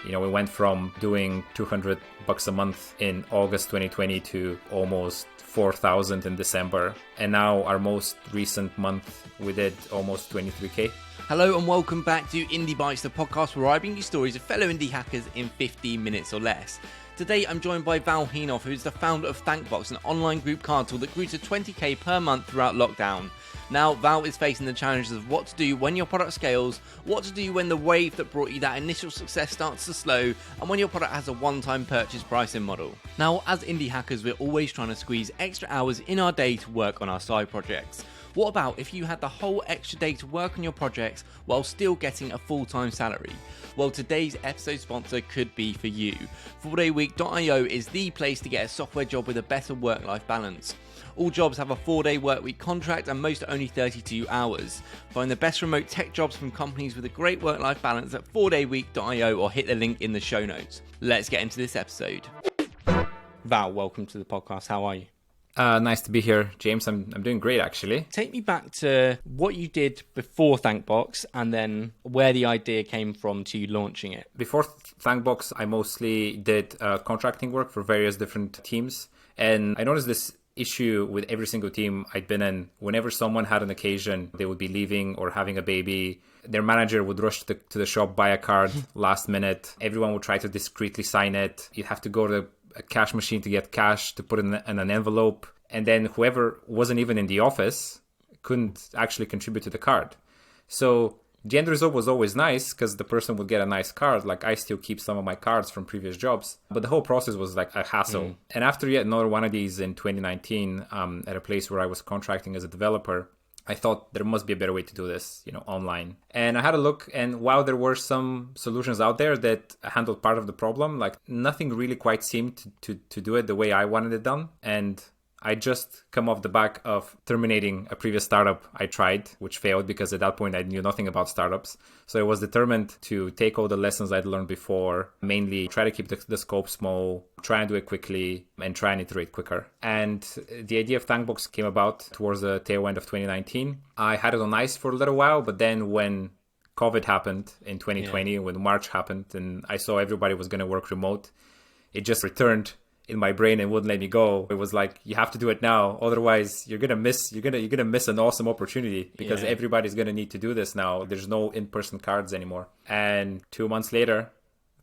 We went from doing $200 a month in August 2020 to almost 4,000 in December. And now our most recent month, we did almost 23K. Hello and welcome back to Indie Bites, the podcast where I bring you stories of fellow indie hackers in 15 minutes or less. Today I'm joined by Val Hinov, who is the founder of Thankbox, an online group card tool that grew to 20k per month throughout lockdown. Now Val is facing the challenges of what to do when your product scales, what to do when the wave that brought you that initial success starts to slow, and when your product has a one-time purchase pricing model. Now, as indie hackers, we're always trying to squeeze extra hours in our day to work on our side projects. What about if you had the whole extra day to work on your projects while still getting a full-time salary? Well, today's episode sponsor could be for you. 4dayweek.io is the place to get a software job with a better work-life balance. All jobs have a 4-day workweek contract and most are only 32 hours. Find the best remote tech jobs from companies with a great work-life balance at 4dayweek.io or hit the link in the show notes. Let's get into this episode. Val, welcome to the podcast. How are you? Nice to be here, James. I'm doing great, actually. Take me back to what you did before Thankbox and then where the idea came from to launching it. Before Thankbox, I mostly did contracting work for various different teams. And I noticed this issue with every single team I'd been in. Whenever someone had an occasion, they would be leaving or having a baby, their manager would rush to the shop, buy a card last minute. Everyone would try to discreetly sign it. You'd have to go to a cash machine to get cash to put in an envelope. And then whoever wasn't even in the office couldn't actually contribute to the card. So the end result was always nice because the person would get a nice card. Like, I still keep some of my cards from previous jobs, but the whole process was like a hassle. And after yet another one of these in 2019, at a place where I was contracting as a developer, I thought there must be a better way to do this, online. And I had a look, and while there were some solutions out there that handled part of the problem, like nothing really quite seemed to do it the way I wanted it done. And I just come off the back of terminating a previous startup I tried, which failed because at that point I knew nothing about startups. So I was determined to take all the lessons I'd learned before, mainly try to keep the scope small, try and do it quickly, and try and iterate quicker. And the idea of Thankbox came about towards the tail end of 2019. I had it on ice for a little while, but then when COVID happened in 2020, when March happened, and I saw everybody was going to work remote, it just returned in my brain and wouldn't let me go. It was like, you have to do it now, otherwise you're gonna miss an awesome opportunity because everybody's gonna need to do this now. There's no in-person cards anymore. And 2 months later,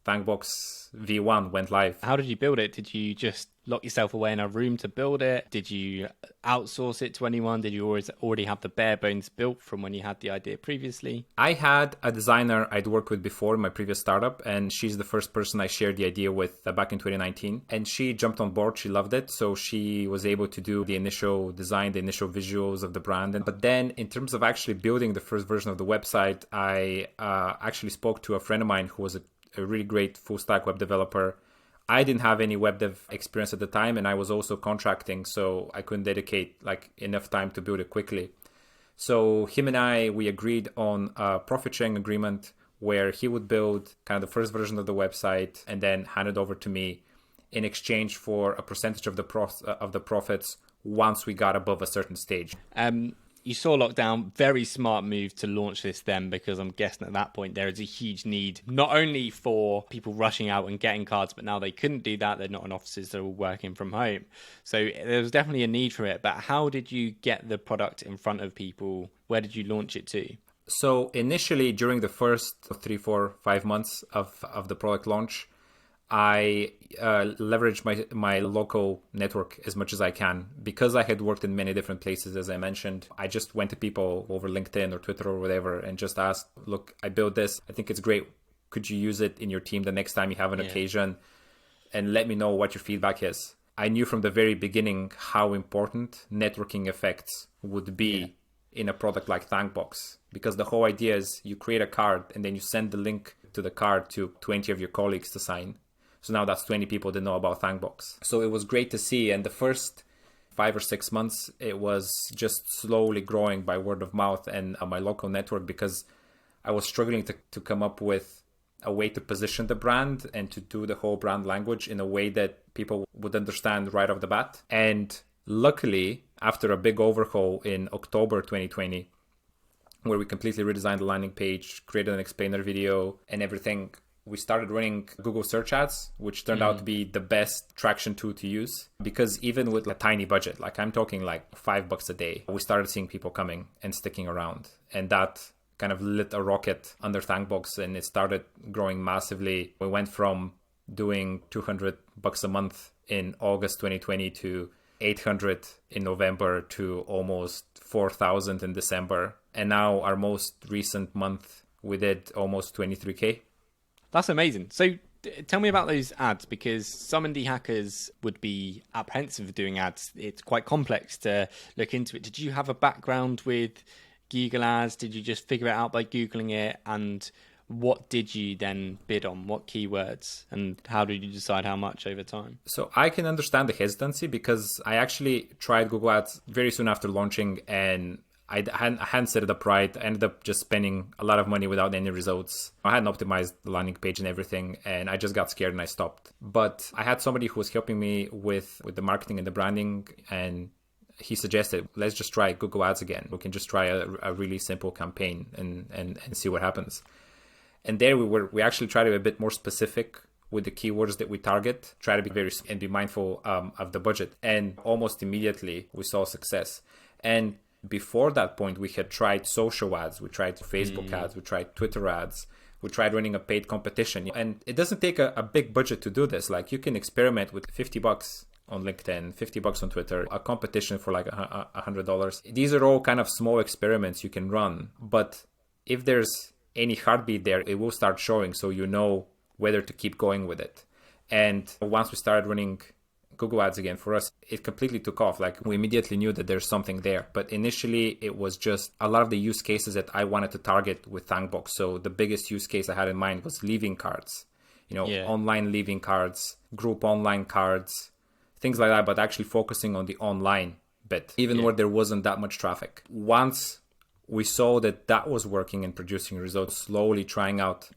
Thankbox V1 went live. How did you build it? Did you just lock yourself away in a room to build it? Did you outsource it to anyone? Did you already have the bare bones built from when you had the idea previously? I had a designer I'd worked with before in my previous startup, and she's the first person I shared the idea with back in 2019. And she jumped on board. She loved it. So she was able to do the initial design, the initial visuals of the brand. But then in terms of actually building the first version of the website, I actually spoke to a friend of mine who was a really great full stack web developer. I didn't have any web dev experience at the time, and I was also contracting, so I couldn't dedicate enough time to build it quickly. So him and we agreed on a profit sharing agreement where he would build kind of the first version of the website and then hand it over to me in exchange for a percentage of the profits once we got above a certain stage. You saw lockdown, very smart move to launch this then, because I'm guessing at that point there is a huge need, not only for people rushing out and getting cards, but now they couldn't do that. They're not in offices, they're all working from home. So there was definitely a need for it. But how did you get the product in front of people? Where did you launch it to? So initially, during the first 3, 4, 5 months of the product launch, I leveraged my local network as much as I can. Because I had worked in many different places, as I mentioned, I just went to people over LinkedIn or Twitter or whatever and just asked, look, I built this. I think it's great. Could you use it in your team the next time you have an occasion? And let me know what your feedback is. I knew from the very beginning how important networking effects would be in a product like Thankbox. Because the whole idea is you create a card and then you send the link to the card to 20 of your colleagues to sign. So now that's 20 people that know about Thankbox. So it was great to see. And the first 5 or 6 months, it was just slowly growing by word of mouth and my local network, because I was struggling to come up with a way to position the brand and to do the whole brand language in a way that people would understand right off the bat. And luckily, after a big overhaul in October 2020, where we completely redesigned the landing page, created an explainer video and everything, we started running Google search ads, which turned out to be the best traction tool to use, because even with a tiny budget, like I'm talking like $5 a day, we started seeing people coming and sticking around. And that kind of lit a rocket under Thankbox, and it started growing massively. We went from doing $200 a month in August 2020 to 800 in November to almost 4,000 in December. And now our most recent month, we did almost 23K. That's amazing. So tell me about those ads, because some indie hackers would be apprehensive of doing ads. It's quite complex to look into it. Did you have a background with Google Ads? Did you just figure it out by Googling it? And what did you then bid on? What keywords? And how did you decide how much over time? So I can understand the hesitancy, because I actually tried Google Ads very soon after launching, and I hadn't set it up right. I ended up just spending a lot of money without any results. I hadn't optimized the landing page and everything, and I just got scared and I stopped. But I had somebody who was helping me with the marketing and the branding, and he suggested, let's just try Google Ads again. We can just try a really simple campaign and see what happens. And there we actually tried to be a bit more specific with the keywords that we target, try to be and be mindful of the budget. And almost immediately we saw success. And before that point, we had tried social ads, we tried Facebook ads, we tried Twitter ads, we tried running a paid competition. And it doesn't take a big budget to do this. Like, you can experiment with $50 on LinkedIn, $50 on Twitter, a competition for like $100. These are all kind of small experiments you can run. But if there's any heartbeat there, it will start showing, so you know whether to keep going with it. And once we started running Google Ads again, for us, it completely took off. Like, we immediately knew that there's something there. But initially, it was just a lot of the use cases that I wanted to target with Thankbox. So the biggest use case I had in mind was leaving cards, online leaving cards, group online cards, things like that, but actually focusing on the online bit, even where there wasn't that much traffic. Once we saw that was working and producing results, slowly trying out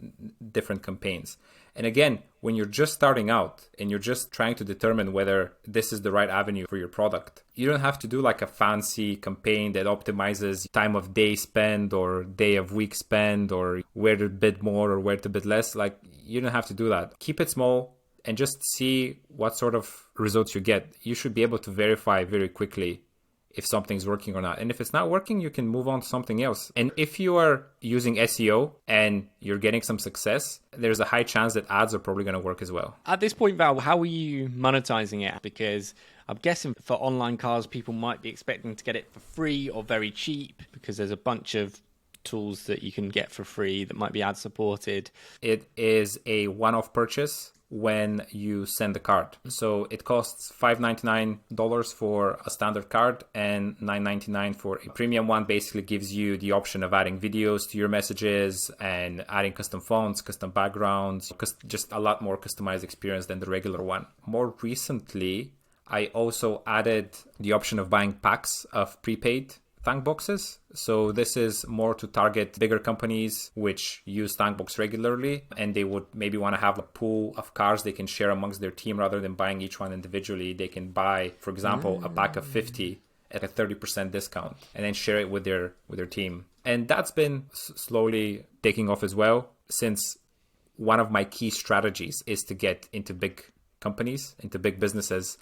different campaigns. And again, when you're just starting out and you're just trying to determine whether this is the right avenue for your product, you don't have to do like a fancy campaign that optimizes time of day spend or day of week spend or where to bid more or where to bid less. Like, you don't have to do that. Keep it small and just see what sort of results you get. You should be able to verify very quickly if something's working or not. And if it's not working, you can move on to something else. And if you are using SEO and you're getting some success, there's a high chance that ads are probably going to work as well. At this point, Val, how are you monetizing it? Because I'm guessing for online cars, people might be expecting to get it for free or very cheap, because there's a bunch of tools that you can get for free that might be ad supported. It is a one-off purchase when you send the card. So it costs $5.99 for a standard card and $9.99 for a premium one. Basically gives you the option of adding videos to your messages and adding custom fonts, custom backgrounds, just a lot more customized experience than the regular one. More recently, I also added the option of buying packs of prepaid Thankboxes. So this is more to target bigger companies which use Thankbox regularly, and they would maybe want to have a pool of cars they can share amongst their team rather than buying each one individually. They can buy, for example, a pack of 50 at a 30% discount and then share it with their team. And that's been slowly taking off as well, since one of my key strategies is to get into big companies, into big businesses,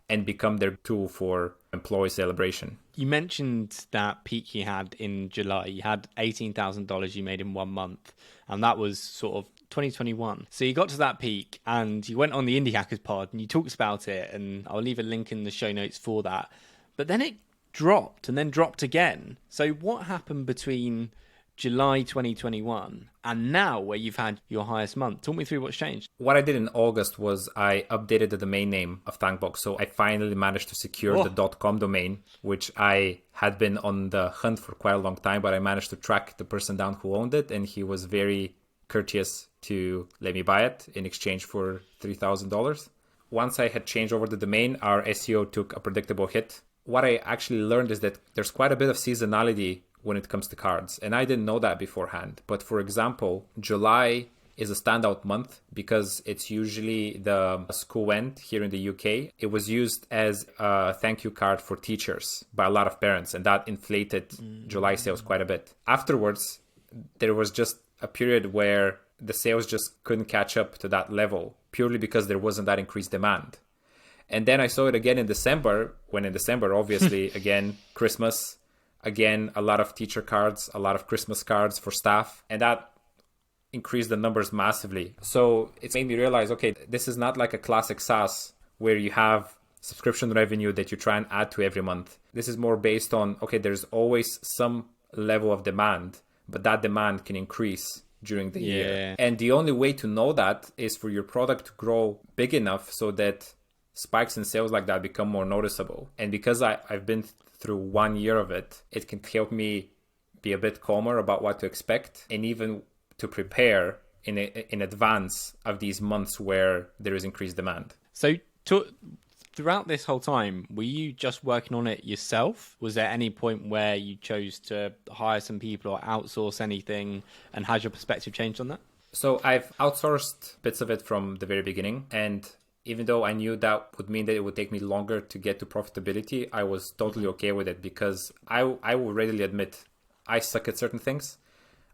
and become their tool for employee celebration. You mentioned that peak you had in July. You had $18,000 you made in 1 month, and that was sort of 2021. So you got to that peak and you went on the Indie Hackers pod and you talked about it, and I'll leave a link in the show notes for that. But then it dropped and then dropped again. So what happened between July 2021 and now, where you've had your highest month? Talk me through what's changed. What I did in August was I updated the domain name of Thankbox. So I finally managed to secure the .com domain, which I had been on the hunt for quite a long time, but I managed to track the person down who owned it, and he was very courteous to let me buy it in exchange for $3,000. Once I had changed over the domain, our SEO took a predictable hit. What I actually learned is that there's quite a bit of seasonality when it comes to cards. And I didn't know that beforehand. But for example, July is a standout month because it's usually the school end here in the UK. It was used as a thank you card for teachers by a lot of parents, and that inflated July sales quite a bit. Afterwards, there was just a period where the sales just couldn't catch up to that level purely because there wasn't that increased demand. And then I saw it again in December, when in December, obviously, again, Christmas, again, a lot of teacher cards, a lot of Christmas cards for staff, and that increased the numbers massively. So it's made me realize, okay, this is not like a classic SaaS where you have subscription revenue that you try and add to every month. This is more based on, okay, there's always some level of demand, but that demand can increase during the year. And the only way to know that is for your product to grow big enough so that spikes in sales like that become more noticeable. And because I've been through 1 year of it, it can help me be a bit calmer about what to expect and even to prepare in advance of these months where there is increased demand. So throughout this whole time, were you just working on it yourself? Was there any point where you chose to hire some people or outsource anything? And has your perspective changed on that? So I've outsourced bits of it from the very beginning. And even though I knew that would mean that it would take me longer to get to profitability, I was totally okay with it because I will readily admit I suck at certain things.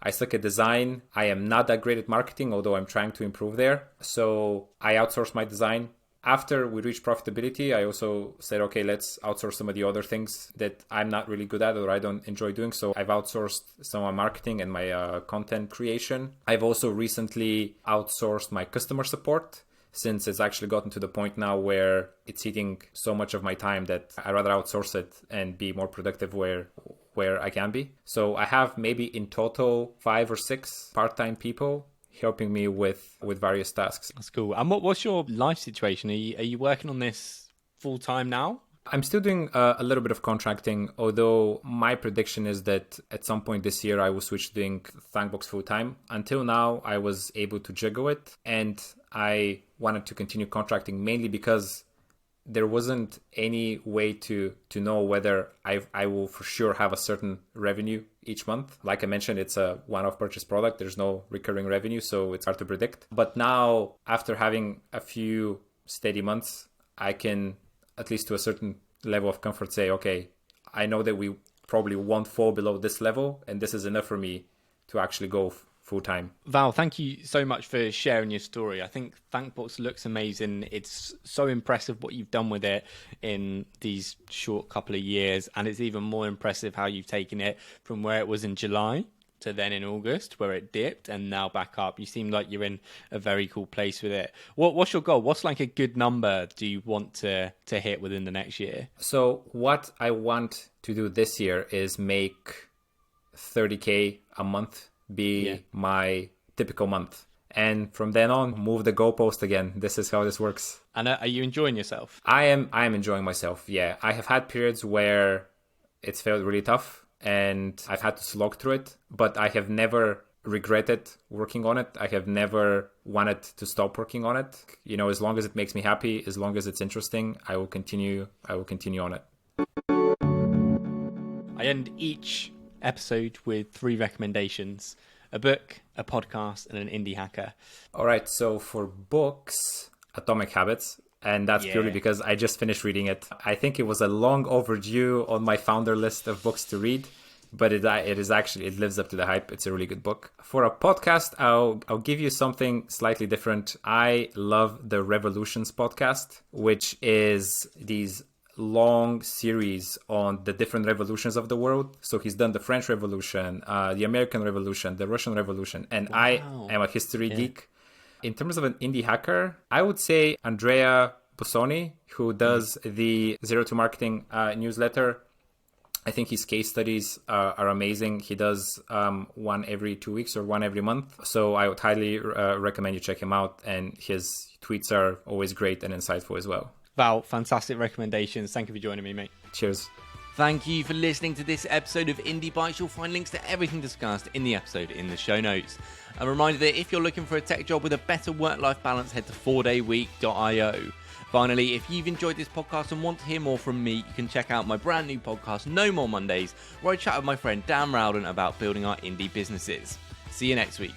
I suck at design. I am not that great at marketing, although I'm trying to improve there. So I outsourced my design. After we reached profitability, I also said, okay, let's outsource some of the other things that I'm not really good at or I don't enjoy doing. So I've outsourced some of my marketing and my content creation. I've also recently outsourced my customer support, since it's actually gotten to the point now where it's eating so much of my time that I'd rather outsource it and be more productive where I can be. So I have maybe in total 5 or 6 part-time people helping me with various tasks. That's cool. And what's your life situation? Are you working on this full-time now? I'm still doing a little bit of contracting, although my prediction is that at some point this year I will switch to doing Thankbox full-time. Until now, I was able to juggle it, and I wanted to continue contracting mainly because there wasn't any way to know whether I will for sure have a certain revenue each month. Like I mentioned, it's a one-off purchase product. There's no recurring revenue, so it's hard to predict. But now, after having a few steady months, I can, at least to a certain level of comfort, say, okay, I know that we probably won't fall below this level, and this is enough for me to actually go full-time. Val, thank you so much for sharing your story. I think Thankbox looks amazing. It's so impressive what you've done with it in these short couple of years, and it's even more impressive how you've taken it from where it was in July to then in August, where it dipped, and now back up. You seem like you're in a very cool place with it. What's your goal? What's like a good number do you want to hit within the next year? So what I want to do this year is make 30K a month be my typical month. And from then on, move the goalpost again. This is how this works. And are you enjoying yourself? I am enjoying myself, yeah. I have had periods where it's felt really tough and I've had to slog through it, but I have never regretted working on it. I have never wanted to stop working on it. You know, as long as it makes me happy, as long as it's interesting, I will continue on it. I end each episode with 3 recommendations: a book, a podcast, and an indie hacker. All right, so for books, Atomic Habits, and that's purely because I just finished reading it. I think it was a long overdue on my founder list of books to read, but it lives up to the hype. It's a really good book. For a podcast, I'll give you something slightly different. I love the Revolutions podcast, which is these long series on the different revolutions of the world. So he's done the French Revolution, the American Revolution, the Russian Revolution, and wow. I am a history geek. In terms of an indie hacker, I would say Andrea Bossoni, who does the Zero to Marketing newsletter. I think his case studies are amazing. He does one every 2 weeks or one every month. So I would highly recommend you check him out. And his tweets are always great and insightful as well. Val, fantastic recommendations. Thank you for joining me, mate. Cheers. Thank you for listening to this episode of Indie Bites. You'll find links to everything discussed in the episode in the show notes. A reminder that if you're looking for a tech job with a better work-life balance, head to 4dayweek.io. Finally, if you've enjoyed this podcast and want to hear more from me, you can check out my brand new podcast, No More Mondays, where I chat with my friend Dan Rowden about building our indie businesses. See you next week.